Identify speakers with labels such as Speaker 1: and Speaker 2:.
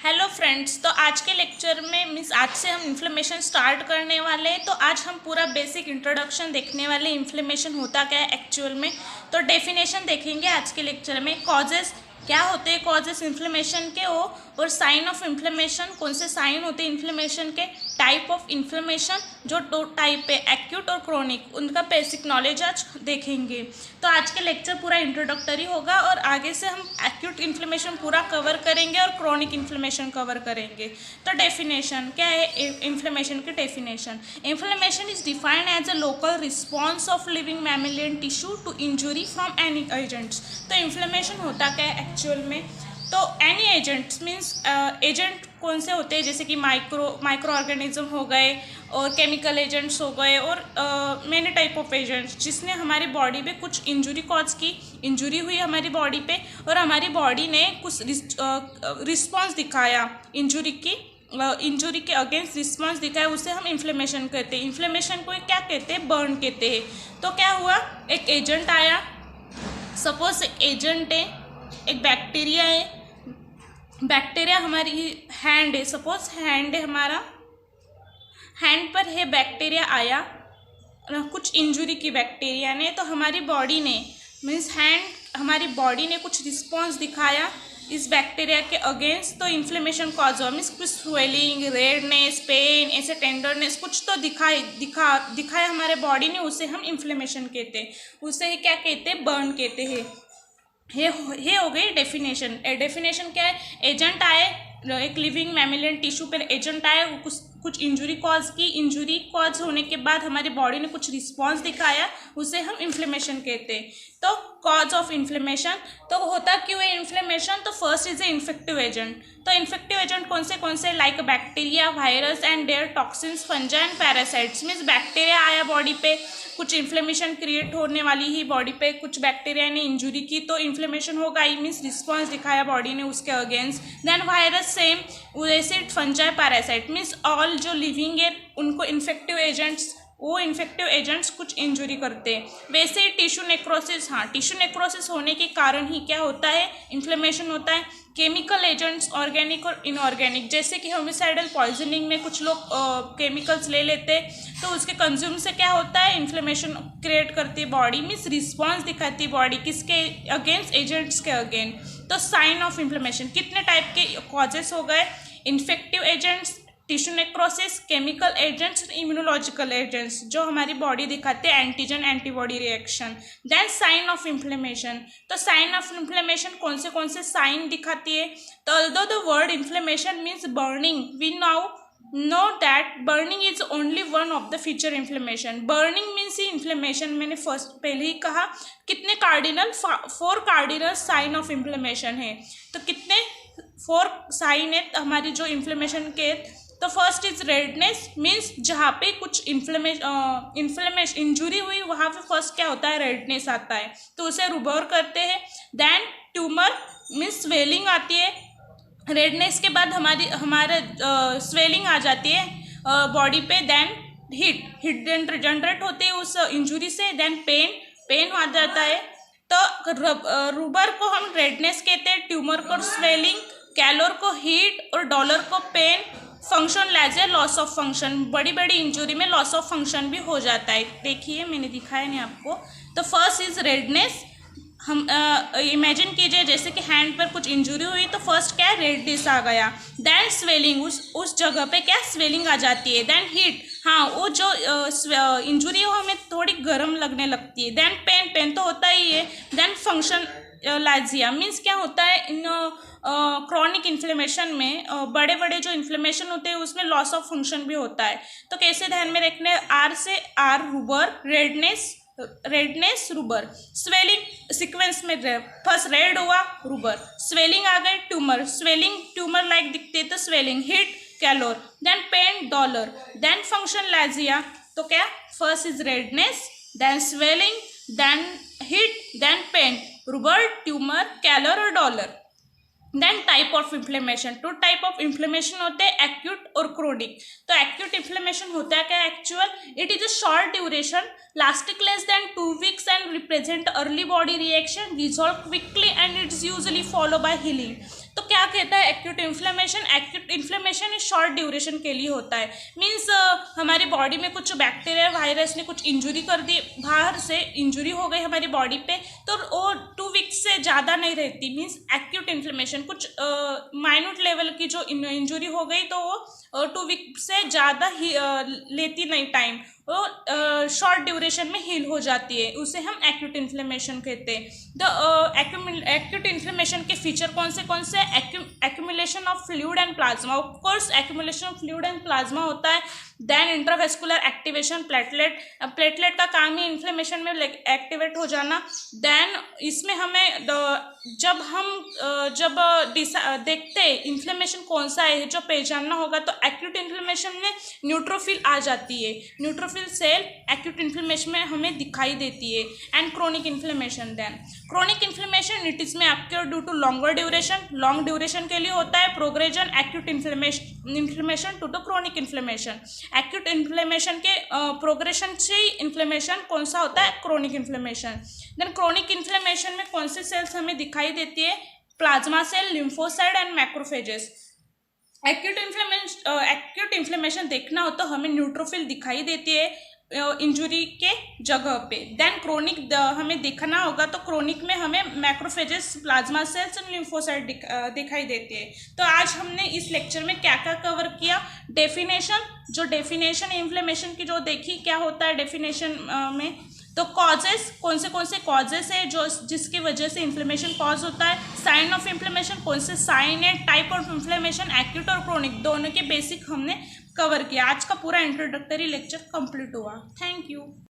Speaker 1: Hello friends, तो आज के लेक्चर में आज से हम इन्फ्लेमेशन स्टार्ट करने वाले हैं। तो आज हम पूरा बेसिक इंट्रोडक्शन देखने वाले, इन्फ्लेमेशन होता क्या है एक्चुअल में। तो डेफिनेशन देखेंगे आज के लेक्चर में, कॉजेस क्या होते हैं, कॉजेस इन्फ्लेमेशन के हो, और साइन ऑफ इन्फ्लेमेशन, कौन से साइन होते हैं इन्फ्लेमेशन के, टाइप ऑफ इन्फ्लेमेशन, जो दो टाइप है एक्यूट और क्रोनिक, उनका बेसिक नॉलेज आज देखेंगे। तो आज के लेक्चर पूरा इंट्रोडक्टरी होगा और आगे से हम एक्यूट इन्फ्लेमेशन पूरा कवर करेंगे और क्रोनिक इन्फ्लेमेशन कवर करेंगे। तो डेफिनेशन क्या है इन्फ्लेमेशन की definition? Inflammation is defined as a local response of living mammalian tissue to injury from any agents. तो इन्फ्लेमेशन होता क्या है एक्चुअल में? तो एनी एजेंट्स मीन्स एजेंट कौन से होते हैं, जैसे कि माइक्रो ऑर्गेनिज्म हो गए और केमिकल एजेंट्स हो गए और मैनी टाइप ऑफ एजेंट्स, जिसने हमारी बॉडी पे कुछ इंजुरी कॉज की, इंजुरी हुई हमारी बॉडी पे और हमारी बॉडी ने कुछ रिस्पॉन्स दिखाया, इंजुरी के अगेंस्ट रिस्पॉन्स दिखाया, उसे हम इन्फ्लेमेशन कहते हैं। इन्फ्लेमेशन को क्या कहते हैं? बर्न कहते हैं। तो क्या हुआ, एक एजेंट आया, सपोज एजेंट है, एक बैक्टीरिया है, बैक्टीरिया हमारी हैंड है, सपोज हैंड है हमारा, हैंड पर है बैक्टीरिया आया, कुछ इंजुरी की बैक्टीरिया ने, तो हमारी बॉडी ने मीन्स हमारी बॉडी ने कुछ रिस्पॉन्स दिखाया इस बैक्टीरिया के अगेंस्ट, तो इन्फ्लेमेशन कॉज हुआ। मीन्स कुछ स्वेलिंग, रेडनेस, पेन, ऐसे टेंडरनेस कुछ तो दिखाया हमारे बॉडी ने, उसे हम इन्फ्लेमेशन कहते हैं। उसे ही क्या कहते हैं? बर्न कहते हैं। ये हो गई डेफिनेशन। डेफिनेशन क्या है? एजेंट आए, एक लिविंग मैमिलियन टिश्यू पर एजेंट आए, कुछ इंजुरी कॉज की, इंजुरी कॉज होने के बाद हमारी बॉडी ने कुछ रिस्पॉन्स दिखाया, उसे हम इन्फ्लेमेशन कहते हैं। तो कॉज ऑफ इन्फ्लेमेशन, तो होता क्यों है इन्फ्लेमेशन? तो first is a infective agent. तो इन्फेक्टिव एजेंट कौन से like bacteria, virus and their toxins, fungi and parasites. Means bacteria आया बॉडी पे, कुछ इन्फ्लेमेशन क्रिएट होने वाली ही बॉडी पे, कुछ बैक्टीरिया ने इंजुरी की तो इन्फ्लेमेशन होगा ही, मीन्स रिस्पॉन्स दिखाया बॉडी ने उसके अगेंस्ट। देन वायरस सेम, वैसे फंजा, पैरासाइट मीन्स ऑल जो लिविंग है उनको इन्फेक्टिव एजेंट्स, वो इन्फेक्टिव एजेंट्स कुछ इंजुरी करते हैं। वैसे ही टिश्यू नेक्रोसिस, हाँ, टिश्यू नेक्रोसिस होने के कारण ही क्या होता है? इन्फ्लेमेशन होता है। केमिकल एजेंट्स, ऑर्गेनिक और इनऑर्गेनिक, जैसे कि होमिसाइडल पॉइजनिंग में कुछ लोग केमिकल्स ले लेते तो उसके कंज्यूम से क्या होता है? इन्फ्लेमेशन क्रिएट करती है बॉडी, मीन्स रिस्पॉन्स दिखाती है बॉडी किसके अगेंस्ट? एजेंट्स के अगेंस्ट। तो साइन ऑफ इन्फ्लेमेशन कितने टाइप के कॉजेस हो गए? Infective agents, tissue necrosis, chemical agents, immunological agents, जो हमारी बॉडी दिखाते हैं antigen antibody reaction. Then sign of inflammation, तो साइन ऑफ इन्फ्लेमेशन कौन से साइन दिखाती है? तो although the word inflammation means burning, we now know that burning is only one of the feature inflammation. Burning means ही inflammation, मैंने पहले ही कहा। कितने cardinal? 4 cardinal sign of inflammation है। तो कितने? 4 साइन है हमारी जो इन्फ्लेमेशन के। तो फर्स्ट इज रेडनेस, मीन्स जहाँ पे कुछ इन्फ्लेमेशन इंजुरी हुई वहाँ पे फर्स्ट क्या होता है? रेडनेस आता है, तो उसे रुबर करते हैं। देन ट्यूमर मीन्स स्वेलिंग आती है, रेडनेस के बाद हमारे स्वेलिंग आ जाती है बॉडी पे। देन हीट जनरेट होती है उस इंजुरी से। देन पेन आ जाता है। तो रुबर को हम रेडनेस कहते हैं, ट्यूमर को स्वेलिंग, कैलोर को हीट और डॉलर को pain. Function laesa, loss of function, बड़ी इंजुरी में लॉस ऑफ फंक्शन भी हो जाता है। देखिए मैंने दिखाया नहीं आपको। तो फर्स्ट इज रेडनेस, हम इमेजिन कीजिए जैसे कि हैंड पर कुछ इंजुरी हुई तो फर्स्ट क्या? रेडनेस आ गया। देन स्वेलिंग, उस जगह पे क्या? स्वेलिंग आ जाती है। देन हीट, हाँ, वो जो इंजुरी है वो हमें थोड़ी गर्म लगने लगती है। देन पेन तो होता ही है। देन फंक्शन लाजिया मीन्स क्या होता है? इन क्रॉनिक इन्फ्लेमेशन में बड़े जो इन्फ्लेमेशन होते हैं उसमें लॉस ऑफ फंक्शन भी होता है। तो कैसे ध्यान में रखने? आर से आर, रुबर, रेडनेस रुबर। स्वेलिंग सीक्वेंस में फर्स्ट रेड हुआ, रुबर, स्वेलिंग आ गई, ट्यूमर, स्वेलिंग ट्यूमर लाइक दिखते तो swelling, heat calor, then pain dolor, then function laesa. तो क्या? First is redness, then swelling, then heat, then pain, rubor, tumour, calor और dolor. Then type of inflammation, 2 type of inflammation होते हैं, acute और chronic. तो acute inflammation होता है क्या actual? It is a short duration, lasting less than 2 weeks and represent early body reaction, resolve quickly and it's usually followed by healing. तो क्या कहता है एक्यूट इन्फ्लेमेशन इस शॉर्ट ड्यूरेशन के लिए होता है। मीन्स हमारी बॉडी में कुछ बैक्टीरिया वायरस ने कुछ इंजुरी कर दी, बाहर से इंजुरी हो गई हमारी बॉडी पे, तो वो 2 वीक्स से ज़्यादा नहीं रहती। मीन्स एक्यूट इन्फ्लेमेशन कुछ माइन्यूट लेवल की जो इंजुरी हो गई तो वो 2 वीक से ज़्यादा ही लेती नहीं टाइम, वो शॉर्ट ड्यूरेशन में हील हो जाती है, उसे हम एक्यूट इन्फ्लेमेशन कहते हैं। तो एक्यूट इन्फ्लेमेशन के फीचर कौन से accumulation of fluid and plasma, of course accumulation of fluid and plasma होता है। देन इंट्रावेस्कुलर एक्टिवेशन, प्लेटलेट का काम ही इन्फ्लेमेशन में एक्टिवेट हो जाना। देन इसमें हमें जब देखते हैं इन्फ्लेमेशन कौन सा है जो पहचानना होगा, तो एक्यूट इन्फ्लेमेशन में न्यूट्रोफिल आ जाती है, न्यूट्रोफिल सेल एक्यूट इन्फ्लेमेशन में हमें दिखाई देती है। And chronic inflammation, then chronic inflammation it is में occur due to longer duration, long duration के लिए होता है। Progression acute inflammation to the chronic inflammation, acute inflammation के प्रोग्रेशन से इन्फ्लेमेशन कौन सा होता है, chronic inflammation. Then chronic inflammation में कौन से सेल्स हमें दिखाई देती है, plasma cell, lymphocyte and macrophages. Acute inflammation देखना हो तो हमें न्यूट्रोफिल दिखाई देती है इंजुरी के जगह पे। देन क्रोनिक हमें देखना होगा तो क्रोनिक में हमें मैक्रोफेजेस, प्लाज्मा सेल्स और लिम्फोसाइट दिखाई देती है। तो आज हमने इस लेक्चर में क्या क्या कवर किया, डेफिनेशन इन्फ्लेमेशन की जो देखी, क्या होता है डेफिनेशन में, तो कॉजेस कौन से कॉजेस है जो जिसकी वजह से इन्फ्लेमेशन कॉज होता है, साइन ऑफ इन्फ्लेमेशन कौन से साइन है, टाइप ऑफ इन्फ्लेमेशन एक्यूट और क्रोनिक, दोनों के बेसिक हमने कवर किया। आज का पूरा इंट्रोडक्टरी लेक्चर कंप्लीट हुआ। Thank you.